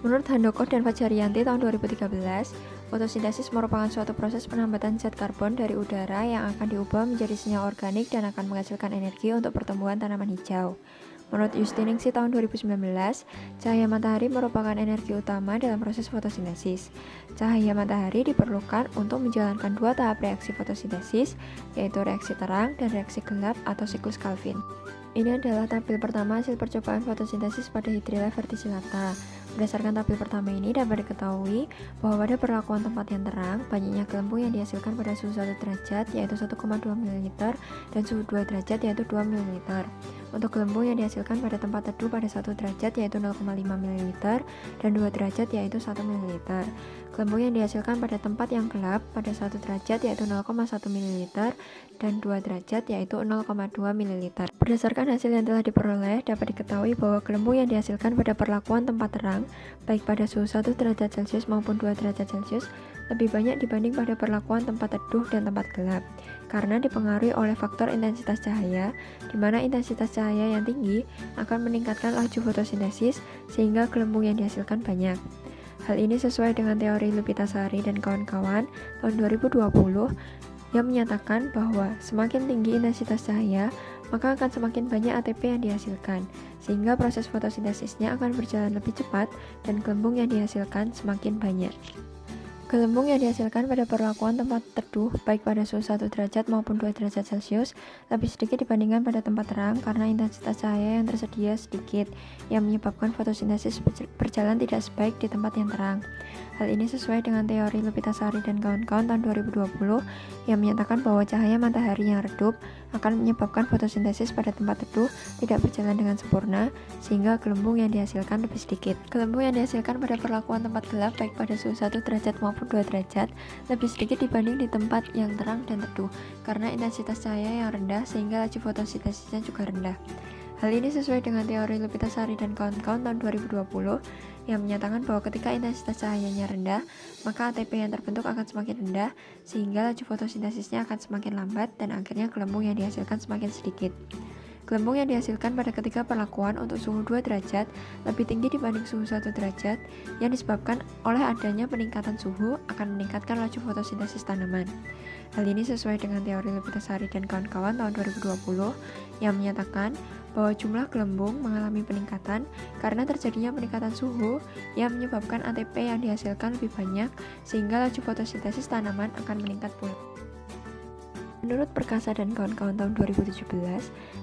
Menurut Handoko dan Fajarianti tahun 2013, fotosintesis merupakan suatu proses penambatan zat karbon dari udara yang akan diubah menjadi senyawa organik dan akan menghasilkan energi untuk pertumbuhan tanaman hijau. Menurut Yustiningsih tahun 2019, cahaya matahari merupakan energi utama dalam proses fotosintesis. Cahaya matahari diperlukan untuk menjalankan dua tahap reaksi fotosintesis, yaitu reaksi terang dan reaksi gelap atau siklus Calvin. Ini adalah tabel pertama hasil percobaan fotosintesis pada Hydrilla verticillata. Berdasarkan tabel pertama ini dapat diketahui bahwa pada perlakuan tempat yang terang, banyaknya gelembung yang dihasilkan pada suhu 1 derajat yaitu 1,2 ml dan suhu 2 derajat yaitu 2 ml. Untuk gelembung yang dihasilkan pada tempat teduh pada 1 derajat yaitu 0,5 ml dan 2 derajat yaitu 1 ml. Gelembung yang dihasilkan pada tempat yang gelap pada 1 derajat yaitu 0,1 ml dan 2 derajat yaitu 0,2 ml. Berdasarkan hasil yang telah diperoleh, dapat diketahui bahwa gelembung yang dihasilkan pada perlakuan tempat terang, baik pada suhu 1 derajat Celcius maupun 2 derajat Celcius, lebih banyak dibanding pada perlakuan tempat teduh dan tempat gelap, karena dipengaruhi oleh faktor intensitas cahaya, di mana intensitas cahaya yang tinggi akan meningkatkan laju fotosintesis sehingga gelembung yang dihasilkan banyak. Hal ini sesuai dengan teori Lopitasari dan kawan-kawan tahun 2020 yang menyatakan bahwa semakin tinggi intensitas cahaya, maka akan semakin banyak ATP yang dihasilkan, sehingga proses fotosintesisnya akan berjalan lebih cepat dan gelembung yang dihasilkan semakin banyak. Gelembung yang dihasilkan pada perlakuan tempat teduh, baik pada suhu 1 derajat maupun 2 derajat Celcius, lebih sedikit dibandingkan pada tempat terang karena intensitas cahaya yang tersedia sedikit, yang menyebabkan fotosintesis berjalan tidak sebaik di tempat yang terang. Hal ini sesuai dengan teori Lopitasari dan kawan-kawan tahun 2020 yang menyatakan bahwa cahaya matahari yang redup akan menyebabkan fotosintesis pada tempat teduh tidak berjalan dengan sempurna, sehingga gelembung yang dihasilkan lebih sedikit. Gelembung yang dihasilkan pada perlakuan tempat gelap, baik pada suhu 1 derajat maupun 2 derajat, lebih sedikit dibanding di tempat yang terang dan teduh, karena intensitas cahaya yang rendah sehingga laju fotosintesisnya juga rendah. Hal ini sesuai dengan teori Lopitasari dan kawan-kawan tahun 2020 yang menyatakan bahwa ketika intensitas cahayanya rendah, maka ATP yang terbentuk akan semakin rendah sehingga laju fotosintesisnya akan semakin lambat dan akhirnya gelembung yang dihasilkan semakin sedikit. Gelembung yang dihasilkan pada ketiga perlakuan untuk suhu 2 derajat lebih tinggi dibanding suhu 1 derajat yang disebabkan oleh adanya peningkatan suhu akan meningkatkan laju fotosintesis tanaman. Hal ini sesuai dengan teori Lopitasari dan kawan-kawan tahun 2020 yang menyatakan bahwa jumlah gelembung mengalami peningkatan karena terjadinya peningkatan suhu yang menyebabkan ATP yang dihasilkan lebih banyak sehingga laju fotosintesis tanaman akan meningkat pula. Menurut Perkasa dan kawan-kawan tahun 2017,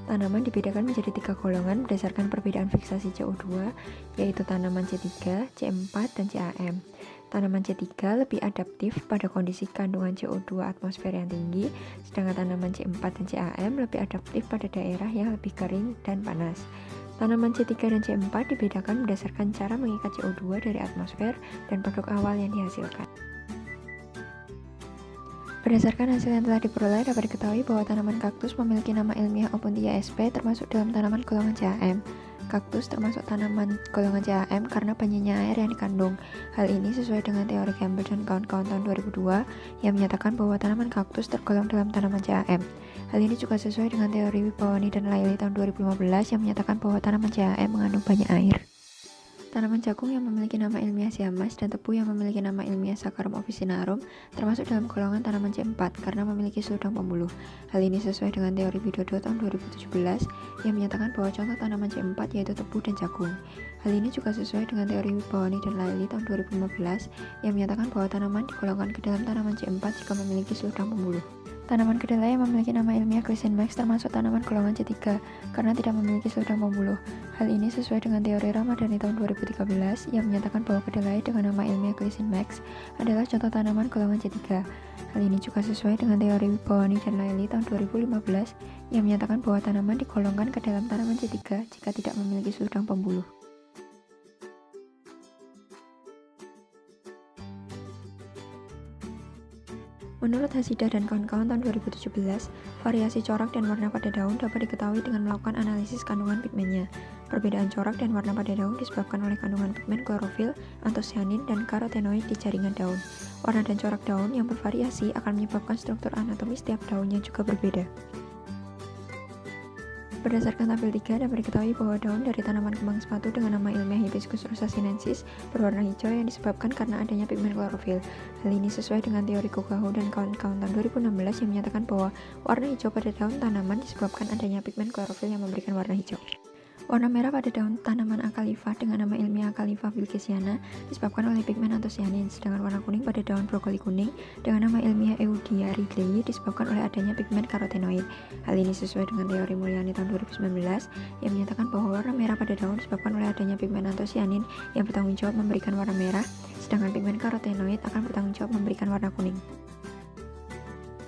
tanaman dibedakan menjadi 3 golongan berdasarkan perbedaan fiksasi CO2, yaitu tanaman C3, C4, dan CAM. Tanaman C3 lebih adaptif pada kondisi kandungan CO2 atmosfer yang tinggi, sedangkan tanaman C4 dan CAM lebih adaptif pada daerah yang lebih kering dan panas. Tanaman C3 dan C4 dibedakan berdasarkan cara mengikat CO2 dari atmosfer dan produk awal yang dihasilkan. Berdasarkan hasil yang telah diperoleh, dapat diketahui bahwa tanaman kaktus memiliki nama ilmiah Opuntia sp termasuk dalam tanaman golongan CAM. Kaktus termasuk tanaman golongan CAM karena banyaknya air yang dikandung. Hal ini sesuai dengan teori Campbell dan kawan-kawan tahun 2002 yang menyatakan bahwa tanaman kaktus tergolong dalam tanaman CAM. Hal ini juga sesuai dengan teori Wibawani dan Laili tahun 2015 yang menyatakan bahwa tanaman CAM mengandung banyak air. Tanaman jagung yang memiliki nama ilmiah siamas dan tebu yang memiliki nama ilmiah Saccharum officinarum termasuk dalam golongan tanaman C4 karena memiliki seludang pembuluh. Hal ini sesuai dengan teori Widodo tahun 2017 yang menyatakan bahwa contoh tanaman C4 yaitu tebu dan jagung. Hal ini juga sesuai dengan teori Wibawani dan Laili tahun 2015 yang menyatakan bahwa tanaman digolongkan ke dalam tanaman C4 jika memiliki seludang pembuluh. Tanaman kedelai yang memiliki nama ilmiah Glycine max termasuk tanaman golongan C3 karena tidak memiliki seludang pembuluh. Hal ini sesuai dengan teori Ramadhani tahun 2013 yang menyatakan bahwa kedelai dengan nama ilmiah Glycine max adalah contoh tanaman golongan C3. Hal ini juga sesuai dengan teori Wibawani dan Laili tahun 2015 yang menyatakan bahwa tanaman digolongkan ke dalam tanaman C3 jika tidak memiliki seludang pembuluh. Menurut Hasidah dan kawan-kawan tahun 2017, variasi corak dan warna pada daun dapat diketahui dengan melakukan analisis kandungan pigmennya. Perbedaan corak dan warna pada daun disebabkan oleh kandungan pigmen klorofil, antosianin, dan karotenoid di jaringan daun. Warna dan corak daun yang bervariasi akan menyebabkan struktur anatomis setiap daunnya juga berbeda. Berdasarkan tabel 3, dapat diketahui bahwa daun dari tanaman kembang sepatu dengan nama ilmiah Hibiscus rusa sinensis berwarna hijau yang disebabkan karena adanya pigmen klorofil. Hal ini sesuai dengan teori Kogaho dan kawan-kawan tahun 2016 yang menyatakan bahwa warna hijau pada daun tanaman disebabkan adanya pigmen klorofil yang memberikan warna hijau. Warna merah pada daun tanaman Acalypha dengan nama ilmiah Acalypha wilkesiana disebabkan oleh pigmen antosianin, sedangkan warna kuning pada daun brokoli kuning dengan nama ilmiah Eudia ridleyi disebabkan oleh adanya pigmen karotenoid. Hal ini sesuai dengan teori Mulyani tahun 2019 yang menyatakan bahwa warna merah pada daun disebabkan oleh adanya pigmen antosianin yang bertanggung jawab memberikan warna merah, sedangkan pigmen karotenoid akan bertanggung jawab memberikan warna kuning.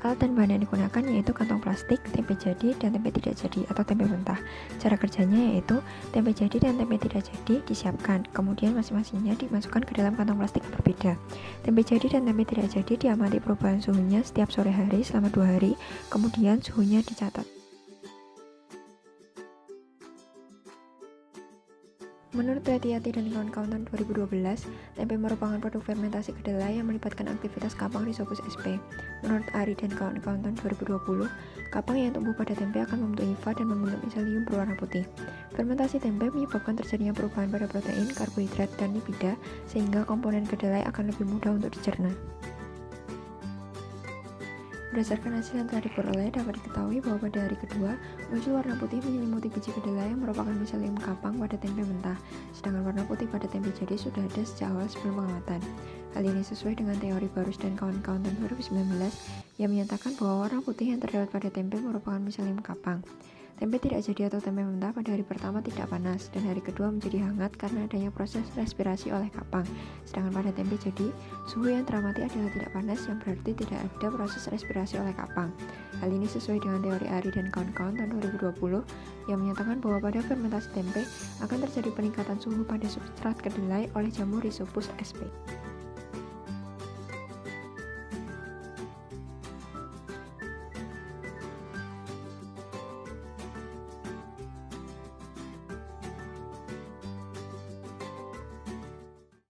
Alat dan bahan yang digunakan yaitu kantong plastik, tempe jadi, dan tempe tidak jadi atau tempe mentah. Cara kerjanya yaitu tempe jadi dan tempe tidak jadi disiapkan, kemudian masing-masingnya dimasukkan ke dalam kantong plastik yang berbeda. Tempe jadi dan tempe tidak jadi diamati perubahan suhunya setiap sore hari selama 2 hari, kemudian suhunya dicatat. Menurut Hati-Hati dan kawan-kawan tahun 2012, tempe merupakan produk fermentasi kedelai yang melibatkan aktivitas kapang Rhizopus sp. Menurut Ari dan kawan-kawan tahun 2020, kapang yang tumbuh pada tempe akan membentuk hifa dan membentuk miselium berwarna putih. Fermentasi tempe menyebabkan terjadinya perubahan pada protein, karbohidrat, dan lipida, sehingga komponen kedelai akan lebih mudah untuk dicerna. Berdasarkan hasil yang telah diperoleh, dapat diketahui bahwa pada hari kedua, muncul warna putih menyelimuti biji kedelai yang merupakan miselium kapang pada tempe mentah, sedangkan warna putih pada tempe jadi sudah ada sejak awal sebelum pengamatan. Hal ini sesuai dengan teori Barus dan kawan-kawan tahun 2019 yang menyatakan bahwa warna putih yang terdapat pada tempe merupakan miselium kapang. Tempe tidak jadi atau tempe mentah pada hari pertama tidak panas dan hari kedua menjadi hangat karena adanya proses respirasi oleh kapang. Sedangkan pada tempe jadi, suhu yang teramati adalah tidak panas yang berarti tidak ada proses respirasi oleh kapang. Hal ini sesuai dengan teori Ari dan kawan-kawan tahun 2020 yang menyatakan bahwa pada fermentasi tempe akan terjadi peningkatan suhu pada substrat kedelai oleh jamur Rhizopus sp.